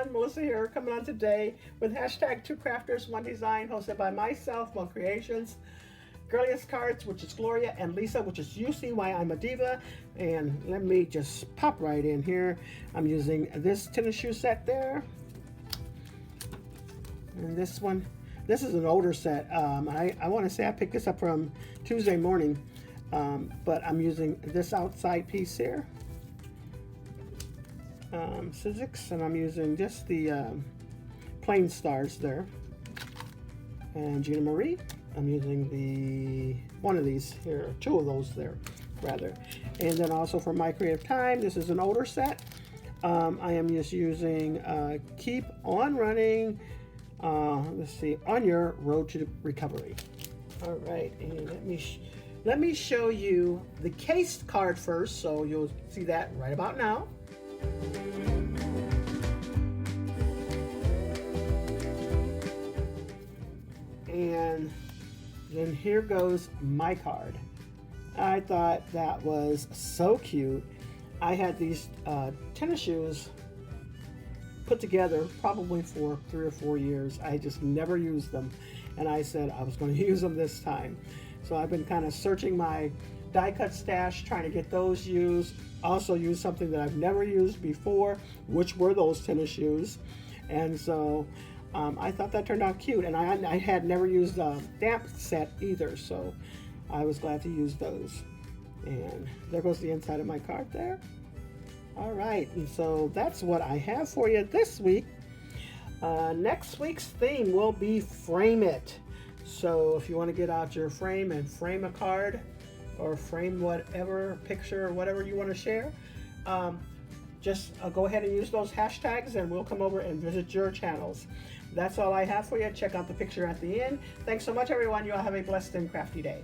everyone, Melissa here, coming on today with hashtag Two Crafters, One Design, hosted by myself, One Creations, Girliest Cards, which is Gloria, and Lisa, which is You See Why I'm a Diva. And let me just pop right in here. I'm using this tennis shoe set there. And this one, this is an older set. I want to say I picked this up from Tuesday morning, but I'm using this outside piece here. Sizzix, and I'm using just the plain stars there. And Gina Marie, I'm using the one of these here, two of those there rather. And then also for My Creative Time, this is an older set. I am just using Keep On Running, let's see, On Your Road to Recovery. All right, and let me show you the case card first, so you'll see that right about now. And then here goes my card. I thought that was so cute. I had these tennis shoes put together probably for 3 or 4 years. I just never used them, and I said I was going to use them this time. So I've been kind of searching my die cut stash, trying to get those used. Also used something that I've never used before, which were those tennis shoes. And so I thought that turned out cute, and I had never used a damp set either, so I was glad to use those. And there goes the inside of my card there. All right, and so that's what I have for you this week. Next week's theme will be Frame It. So if you want to get out your frame and frame a card, or frame whatever picture or whatever you want to share, just go ahead and use those hashtags and we'll come over and visit your channels. That's all I have for you. Check out the picture at the end. Thanks so much, everyone. You all have a blessed and crafty day.